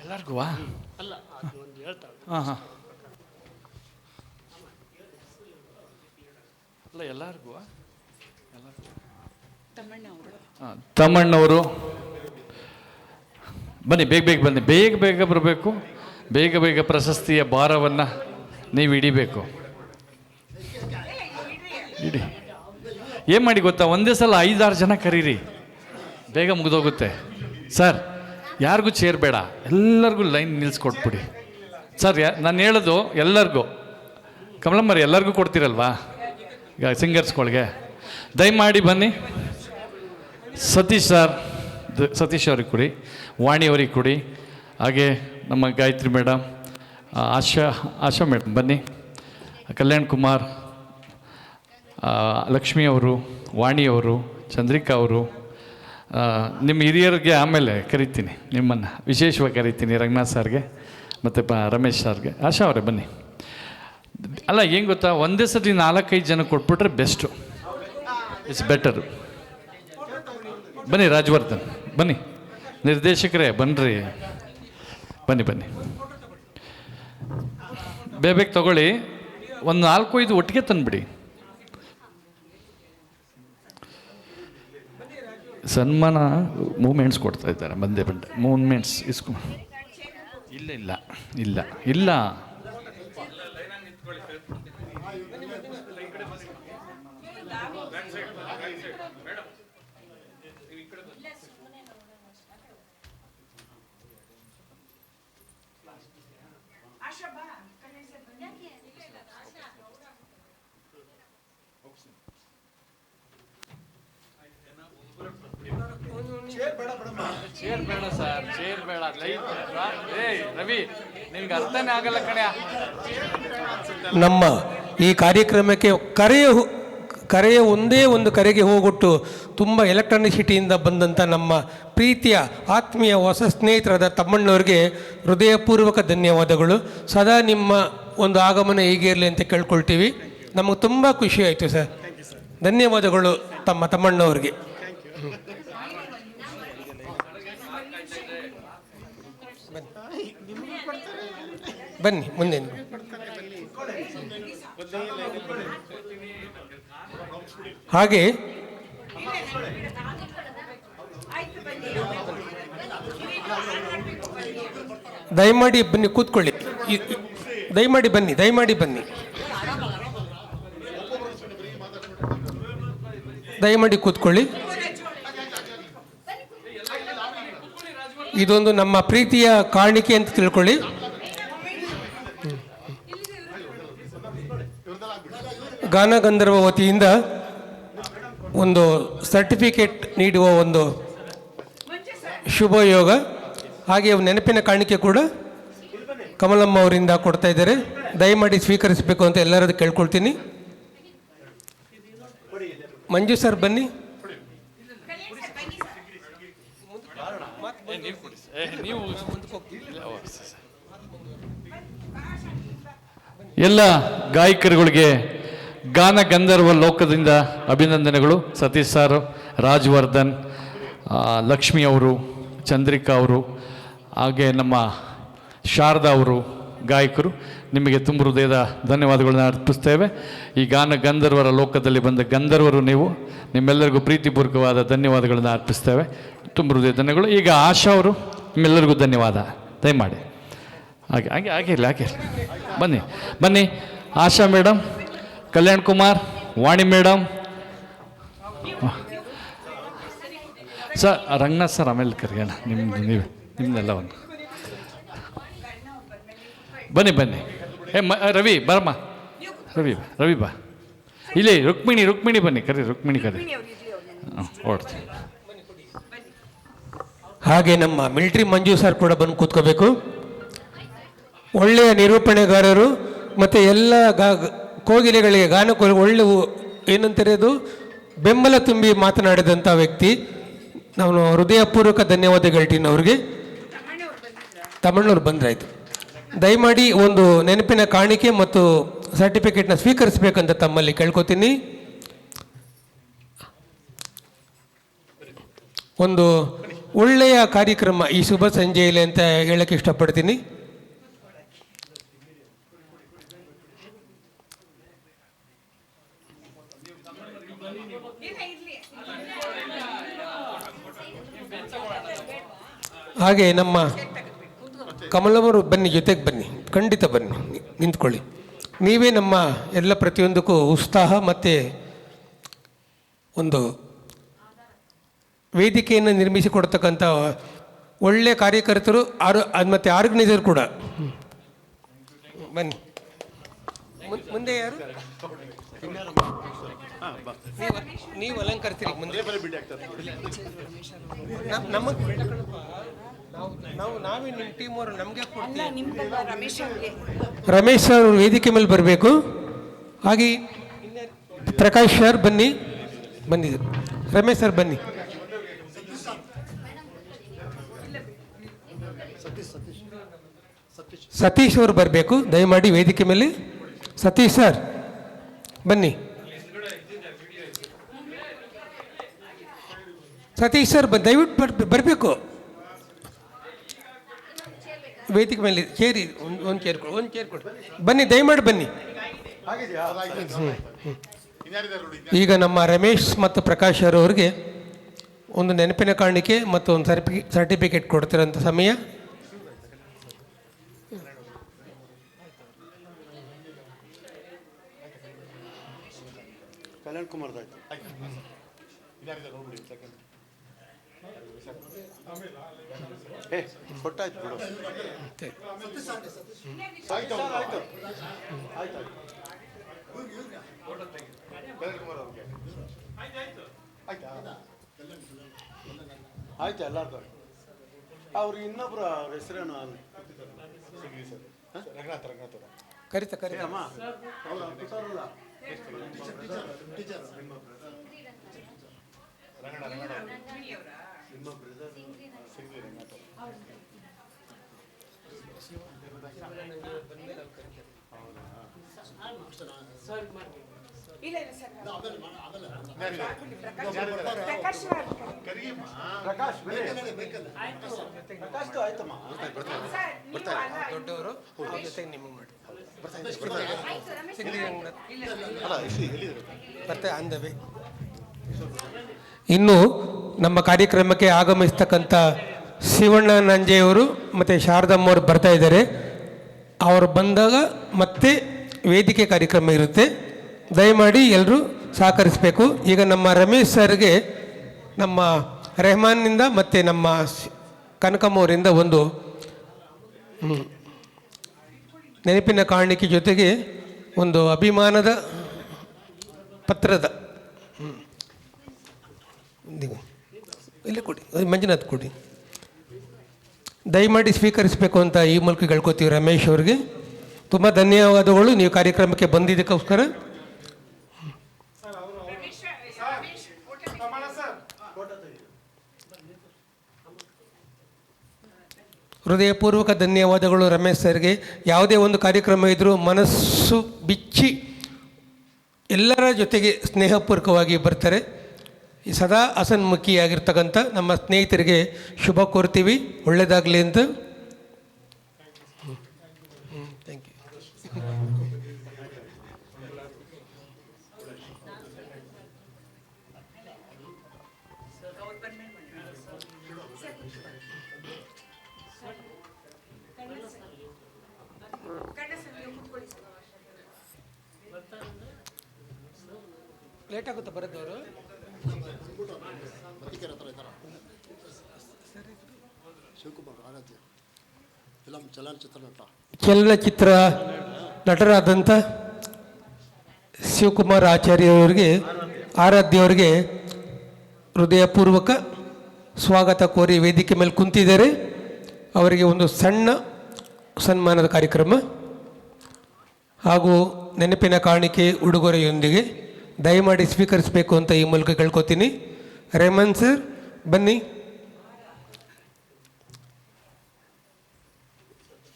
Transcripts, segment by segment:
ಎಲ್ಲರಿಗೂ ಅಲ್ಲ ಅದು ಒಂದು ಹೇಳ್ತಾಳೆ. ಹಾಂ ಹಾಂ ಅಲ್ಲ ಎಲ್ಲರಿಗೂ ಹಾಂ ತಮ್ಮಣ್ಣವರು ಬನ್ನಿ, ಬೇಗ ಬೇಗ ಬನ್ನಿ, ಬೇಗ ಬೇಗ ಬರಬೇಕು. ಬೇಗ ಬೇಗ ಪ್ರಶಸ್ತಿಯ ಭಾರವನ್ನು ನೀವು ಹಿಡಿಬೇಕು. ಇಡಿ. ಏನು ಮಾಡಿ ಗೊತ್ತಾ, ಒಂದೇ ಸಲ 5-6 ಜನ ಕರೀರಿ, ಬೇಗ ಮುಗಿದೋಗುತ್ತೆ. ಸರ್ ಯಾರಿಗೂ ಚೇರ್ ಬೇಡ, ಎಲ್ಲರಿಗೂ ಲೈನ್ ನಿಲ್ಲಿಸ್ಕೊಟ್ಬಿಡಿ. ಸರ್ ನಾನು ಹೇಳೋದು ಎಲ್ಲರಿಗೂ, ಕಮಲಮ್ಮರಿ ಎಲ್ಲರಿಗೂ ಕೊಡ್ತೀರಲ್ವಾ ಈಗ ಸಿಂಗರ್ಸ್ಗಳಿಗೆ, ದಯಮಾಡಿ ಬನ್ನಿ. ಸತೀಶ್ ಸರ್, ಸತೀಶ್ ಅವ್ರಿಗೆ ಕೊಡಿ, ವಾಣಿ ಅವ್ರಿಗೆ ಕೊಡಿ, ಹಾಗೆ ನಮ್ಮ ಗಾಯತ್ರಿ ಮೇಡಮ್, ಆಶಾ ಮೇಡಮ್ ಬನ್ನಿ, ಕಲ್ಯಾಣ್ ಕುಮಾರ್, ಲಕ್ಷ್ಮಿ ಅವರು, ವಾಣಿ ಅವರು, ಚಂದ್ರಿಕಾ ಅವರು, ನಿಮ್ಮ ಹಿರಿಯರಿಗೆ ಆಮೇಲೆ ಕರಿತೀನಿ, ನಿಮ್ಮನ್ನು ವಿಶೇಷವಾಗಿ ಕರಿತೀನಿ, ರಂಗನಾಥ್ ಸರ್ಗೆ ಮತ್ತು ರಮೇಶ್ ಸರ್ಗೆ. ಆಶಾ ಅವರೇ ಬನ್ನಿ. ಅಲ್ಲ ಏನು ಗೊತ್ತಾ, ಒಂದೇ ಸತಿ 4-5 ಜನ ಕೊಟ್ಬಿಟ್ರೆ ಬೆಸ್ಟು, ಇಟ್ಸ್ ಬೆಟರು. ಬನ್ನಿ ರಾಜವರ್ಧನ್, ಬನ್ನಿ ನಿರ್ದೇಶಕರೇ, ಬನ್ನಿರಿ, ಬನ್ನಿ ಬನ್ನಿ, ಬೇಗ ತಗೊಳ್ಳಿ. ಒಂದು 4-5 ಒಟ್ಟಿಗೆ ತಂದುಬಿಡಿ. ಸನ್ಮಾನ ಮೂಮೆಂಟ್ಸ್ ಕೊಡ್ತಾ ಇದ್ದಾರೆ, ಬಂದೆ ಮೂಮೆಂಟ್ಸ್ ಇಸ್ಕೊ. ಇಲ್ಲ ಇಲ್ಲ ಇಲ್ಲ ಇಲ್ಲ ಚೇರ್ ಬೇಡ ಸರ್, ಚೇರ್ ಬೇಡ. ರವಿ, ನಿನ್ಗೆ ಅರ್ಥನೇ ಆಗಲ್ಲ ಕಣೆ. ನಮ್ಮ ಈ ಕಾರ್ಯಕ್ರಮಕ್ಕೆ ಕರೆಯ ಒಂದೇ ಒಂದು ಕರೆಗೆ ಹೋಗೊಟ್ಟು ತುಂಬ ಎಲೆಕ್ಟ್ರಾನಿಸಿಟಿಯಿಂದ ಬಂದಂಥ ನಮ್ಮ ಪ್ರೀತಿಯ ಆತ್ಮೀಯ ಹೊಸ ಸ್ನೇಹಿತರಾದ ತಮ್ಮಣ್ಣವ್ರಿಗೆ ಹೃದಯಪೂರ್ವಕ ಧನ್ಯವಾದಗಳು. ಸದಾ ನಿಮ್ಮ ಒಂದು ಆಗಮನ ಹೀಗೆ ಇರಲಿ ಅಂತ ಕೇಳ್ಕೊಳ್ತೀವಿ. ನಮಗೆ ತುಂಬ ಖುಷಿ ಆಯಿತು ಸರ್. ಧನ್ಯವಾದಗಳು ತಮ್ಮಣ್ಣವ್ರಿಗೆ. ಬನ್ನಿ ಮುಂದೆ. ಹಾಗೆ ದಯಮಾಡಿ ಬನ್ನಿ, ಕೂತ್ಕೊಳ್ಳಿ. ದಯಮಾಡಿ ಬನ್ನಿ, ದಯಮಾಡಿ ಬನ್ನಿ, ದಯಮಾಡಿ ಕೂತ್ಕೊಳ್ಳಿ. ಇದೊಂದು ನಮ್ಮ ಪ್ರೀತಿಯ ಕಾಣಿಕೆ ಅಂತ ತಿಳ್ಕೊಳ್ಳಿ. ಗಾನಗಂಧರ್ವ ವತಿಯಿಂದ ಒಂದು ಸರ್ಟಿಫಿಕೇಟ್ ನೀಡುವ ಒಂದು ಶುಭಯೋಗ, ಹಾಗೆ ನೆನಪಿನ ಕಾಣಿಕೆ ಕೂಡ ಕಮಲಮ್ಮ ಅವರಿಂದ ಕೊಡ್ತಾ ಇದ್ದಾರೆ. ದಯಮಾಡಿ ಸ್ವೀಕರಿಸಬೇಕು ಅಂತ ಎಲ್ಲರದ್ದು ಕೇಳ್ಕೊಳ್ತೀನಿ. ಮಂಜು ಸರ್ ಬನ್ನಿ. ಎಲ್ಲ ಗಾಯಕರುಗಳಿಗೆ ಗಾನ ಗಂಧರ್ವ ಲೋಕದಿಂದ ಅಭಿನಂದನೆಗಳು. ಸತೀಶ್ ಸರ್, ರಾಜವರ್ಧನ್, ಲಕ್ಷ್ಮಿ ಅವರು, ಚಂದ್ರಿಕಾ ಅವರು, ಹಾಗೆ ನಮ್ಮ ಶಾರದಾ ಅವರು ಗಾಯಕರು, ನಿಮಗೆ ತುಂಬ ಹೃದಯದ ಧನ್ಯವಾದಗಳನ್ನ ಅರ್ಪಿಸ್ತೇವೆ. ಈ ಗಾನ ಗಂಧರ್ವರ ಲೋಕದಲ್ಲಿ ಬಂದ ಗಂಧರ್ವರು ನೀವು, ನಿಮ್ಮೆಲ್ಲರಿಗೂ ಪ್ರೀತಿಪೂರ್ವಕವಾದ ಧನ್ಯವಾದಗಳನ್ನ ಅರ್ಪಿಸ್ತೇವೆ. ತುಂಬ ಹೃದಯ ಧನ್ಯಗಳು. ಈಗ ಆಶಾ ಅವರು, ನಿಮ್ಮೆಲ್ಲರಿಗೂ ಧನ್ಯವಾದ. ದಯಮಾಡಿ ಹಾಗೆ ಹಾಗೆ ಹಾಗೆ ಇರಲಿ, ಹಾಗೆ ಇರಲಿ. ಬನ್ನಿ ಬನ್ನಿ. ಆಶಾ ಮೇಡಮ್, ಕಲ್ಯಾಣ್ ಕುಮಾರ್, ವಾಣಿ ಮೇಡಮ್, ಸರ್ ರಂಗನಾಥ್ ಸರ್ ಆಮೇಲೆ ಕರೆಯೋಣ. ನಿಮ್ಮದೆಲ್ಲ ಒಂದು ಬನ್ನಿ ಬನ್ನಿ. ರವಿ ಬರಮ್ಮ, ರವಿ ಬಾ. ಇಲ್ಲಿ ರುಕ್ಮಿಣಿ ಬನ್ನಿ, ರುಕ್ಮಿಣಿ ಕರಿ. ಹೊಡ್ತೀನಿ. ಹಾಗೆ ನಮ್ಮ ಮಿಲಿಟರಿ ಮಂಜು ಸರ್ ಕೂಡ ಬಂದು ಕೂತ್ಕೋಬೇಕು. ಒಳ್ಳೆಯ ನಿರೂಪಣೆಗಾರರು ಮತ್ತು ಎಲ್ಲ ಕೋಗಿಲೆಗಳಿಗೆ ಗಾನಕ್ಕೆ ಒಳ್ಳೆ ಏನಂತಾರೆ ಅದು ಬೆಂಬಲ ತುಂಬಿ ಮಾತನಾಡಿದಂಥ ವ್ಯಕ್ತಿ. ನಾನು ಹೃದಯಪೂರ್ವಕ ಧನ್ಯವಾದ ಹೇಳ್ತೀನಿ ಅವ್ರಿಗೆ. ತಮ್ಮಣ್ಣವ್ರು ಬಂದ್ರಾಯ್ತು. ದಯಮಾಡಿ ಒಂದು ನೆನಪಿನ ಕಾಣಿಕೆ ಮತ್ತು ಸರ್ಟಿಫಿಕೇಟ್ನ ಸ್ವೀಕರಿಸಬೇಕಂತ ತಮ್ಮಲ್ಲಿ ಕೇಳ್ಕೊತೀನಿ. ಒಂದು ಒಳ್ಳೆಯ ಕಾರ್ಯಕ್ರಮ ಈ ಶುಭ ಸಂಜೆಯಲ್ಲಿ ಅಂತ ಹೇಳಕ್ಕೆ ಇಷ್ಟಪಡ್ತೀನಿ. ಹಾಗೆ ನಮ್ಮ ಕಮಲವರು ಬನ್ನಿ, ಜೊತೆಗೆ ಬನ್ನಿ, ಖಂಡಿತ ಬನ್ನಿ, ನಿಂತ್ಕೊಳ್ಳಿ. ನೀವೇ ನಮ್ಮ ಎಲ್ಲ ಪ್ರತಿಯೊಂದಕ್ಕೂ ಉತ್ಸಾಹ ಮತ್ತು ಒಂದು ವೇದಿಕೆಯನ್ನು ನಿರ್ಮಿಸಿಕೊಡ್ತಕ್ಕಂಥ ಒಳ್ಳೆಯ ಕಾರ್ಯಕರ್ತರು ಮತ್ತು ಆರ್ಗನೈಸರ್ ಕೂಡ. ಬನ್ನಿ, ಮುಂದೆ ಯಾರು ನೀವು ಅಲಂಕರಿಸ್ತೀರಿ ಮುಂದೆ. ನಮಗೆ ನಾವೇ ನಿಮ್ಮ ಟೀಮ್ ಅವರು ನಮಗೆ ರಮೇಶ್ ಸರ್ ವೇದಿಕೆ ಮೇಲೆ ಬರಬೇಕು. ಹಾಗೆ ಪ್ರಕಾಶ್ ಸರ್ ಬನ್ನಿ, ಬಂದಿದ್ರು. ರಮೇಶ್ ಸರ್ ಬನ್ನಿ. ಸತೀಶ್ ಅವರು ಬರಬೇಕು ದಯಮಾಡಿ ವೇದಿಕೆ ಮೇಲೆ. ಸತೀಶ್ ಸರ್ ಬನ್ನಿ. ಸತೀಶ್ ಸರ್ ದಯವಿಟ್ಟು ಬರಬೇಕು ವೇದಿಕೆ ಮೇಲೆ. ಚೇರಿ ಒಂದು ಚೇರ್ ಕೊಡಿ ಬನ್ನಿ, ದಯಮಾಡಿ ಬನ್ನಿ. ಈಗ ನಮ್ಮ ರಮೇಶ್ ಮತ್ತು ಪ್ರಕಾಶ್ ಅವರಿಗೆ ಒಂದು ನೆನಪಿನ ಕಾಣಿಕೆ ಮತ್ತು ಒಂದು ಸರ್ಟಿಫಿಕೇಟ್ ಕೊಡ್ತಿರೋಂಥ ಸಮಯ. ಕಲ್ಯಾಣ್ ಕುಮಾರ್ ಕೊಟ್ಟಾಯ್ತು ಬಿಡು. ಆಯ್ತು ಎಲ್ಲಾರ್ದು. ಅವ್ರಿಗೆ ಇನ್ನೊಬ್ರು ಅವ್ರ ಹೆಸರೇನು ಕರಿತ ಅಮ್ಮ ಆಯ್ತಮ್ಮ ದೊಡ್ಡವರು ಜೊತೆಗೆ ನಿಮಗೆ ಮಾಡಿ ಬರ್ತಾ ಅಂದವೇ. ಇನ್ನು ನಮ್ಮ ಕಾರ್ಯಕ್ರಮಕ್ಕೆ ಆಗಮಿಸ್ತಕ್ಕಂಥ ಶಿವಣ್ಣ ನಂಜೆಯವರು ಮತ್ತು ಶಾರದಮ್ಮವರು ಬರ್ತಾ ಇದ್ದಾರೆ. ಅವರು ಬಂದಾಗ ಮತ್ತೆ ವೇದಿಕೆ ಕಾರ್ಯಕ್ರಮ ಇರುತ್ತೆ, ದಯಮಾಡಿ ಎಲ್ಲರೂ ಸಹಕರಿಸಬೇಕು. ಈಗ ನಮ್ಮ ರಮೇಶ್ ಸರ್ಗೆ ನಮ್ಮ ರೆಹಮಾನ್ನಿಂದ ಮತ್ತು ನಮ್ಮ ಕನಕಮ್ಮವರಿಂದ ಒಂದು ನೆನಪಿನ ಕಾಣಿಕೆ ಜೊತೆಗೆ ಒಂದು ಅಭಿಮಾನದ ಪತ್ರದ ಇಲ್ಲಿ ಕೊಡಿ, ಮಂಜುನಾಥ್ ಕೊಡಿ, ದಯಮಾಡಿ ಸ್ವೀಕರಿಸಬೇಕು ಅಂತ ಈ ಮೂಲಕ ಕೇಳ್ಕೊತೀವಿ. ರಮೇಶ್ ಅವ್ರಿಗೆ ತುಂಬ ಧನ್ಯವಾದಗಳು, ನೀವು ಕಾರ್ಯಕ್ರಮಕ್ಕೆ ಬಂದಿದ್ದಕ್ಕೋಸ್ಕರ. ಹೃದಯಪೂರ್ವಕ ಧನ್ಯವಾದಗಳು ರಮೇಶ್ ಸರ್ಗೆ. ಯಾವುದೇ ಒಂದು ಕಾರ್ಯಕ್ರಮ ಇದ್ದರೂ ಮನಸ್ಸು ಬಿಚ್ಚಿ ಎಲ್ಲರ ಜೊತೆಗೆ ಸ್ನೇಹಪೂರ್ವಕವಾಗಿ ಬರ್ತಾರೆ. ಸದಾ ಹಸನ್ಮುಖಿಯಾಗಿರ್ತಕ್ಕಂಥ ನಮ್ಮ ಸ್ನೇಹಿತರಿಗೆ ಶುಭ ಕೋರ್ತೀವಿ, ಒಳ್ಳೆಯದಾಗಲಿ ಅಂತ. Thank you. ಲೇಟ್ ಆಗುತ್ತಾ ಬರೋದವರು? ಚಲನಚಿತ್ರ ನಟರಾದಂಥ ಶಿವಕುಮಾರ್ ಆಚಾರ್ಯವರಿಗೆ, ಆರಾಧ್ಯವರಿಗೆ ಹೃದಯಪೂರ್ವಕ ಸ್ವಾಗತ ಕೋರಿ ವೇದಿಕೆ ಮೇಲೆ ಕುಂತಿದ್ದಾರೆ. ಅವರಿಗೆ ಒಂದು ಸಣ್ಣ ಸನ್ಮಾನದ ಕಾರ್ಯಕ್ರಮ ಹಾಗೂ ನೆನಪಿನ ಕಾಣಿಕೆ ಉಡುಗೊರೆಯೊಂದಿಗೆ ದಯಮಾಡಿ ಸ್ವೀಕರಿಸಬೇಕು ಅಂತ ಈ ಮೂಲಕ ಕೇಳ್ಕೊತೀನಿ. ರೆಹಮಾನ್ ಸರ್ ಬನ್ನಿ,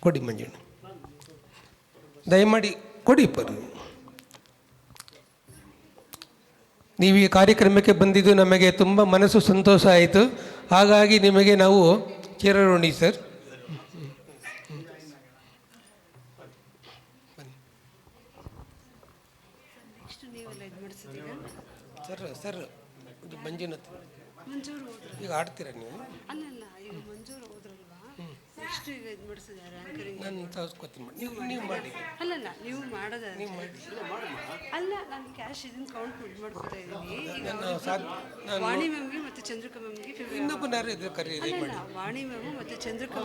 ಕೊಡಿ ಮಂಜಣ್ಣ, ದಯಮಾಡಿ ಕೊಡಿ. ನೀವು ಈ ಕಾರ್ಯಕ್ರಮಕ್ಕೆ ಬಂದಿದ್ದು ನಮಗೆ ತುಂಬ ಮನಸ್ಸು ಸಂತೋಷ ಆಯಿತು. ಹಾಗಾಗಿ ನಿಮಗೆ ನಾವು ಚಿರಋಣಿ ಸರ್. ಸರ್ ಸರ್ ಇದು ಮಂಜುನಾಥ್ ಮಂಜೂರು ಹೋದ್ರು ಈಗ ಆಡ್ತೀರಾ ನೀವು? ಅಲ್ಲಲ್ಲ ಈಗ ಮಂಜೂರು ಹೋದ್ರಲ್ವಾ ನೆಕ್ಸ್ಟ್ ಈಗ ಇದು ಮಾಡಿಸಿದ್ದಾರೆ ಆಂಕರಿಂಗ್. ನಾನು ತೋರಿಸ್ಕೊತೀನಿ ಮಾಡಿ ನೀವು ಮಾಡಿ. ಅಲ್ಲಲ್ಲ ನೀವು ಮಾಡೋದ ಅಲ್ಲ ನಾನು ಕ್ಯಾಶ್ ಇದನ್ನ ಕೌಂಟ್ ಮಾಡ್ಕೊತಾ ಇದ್ದೀನಿ. ನಾನು ವಾಣಿ ಮ್ಯಾಮ್ಗೆ ಮತ್ತು ಚಂದ್ರಿಕಾ ಮ್ಯಾಮ್ಗೆ ಇನ್ನೊಬ್ಬನಾರು ಇದ್ರೆ ಕರೀರಿ ಮಾಡಿ. ವಾಣಿ ಮ್ಯಾಮು ಮತ್ತು ಚಂದ್ರಿಕಾ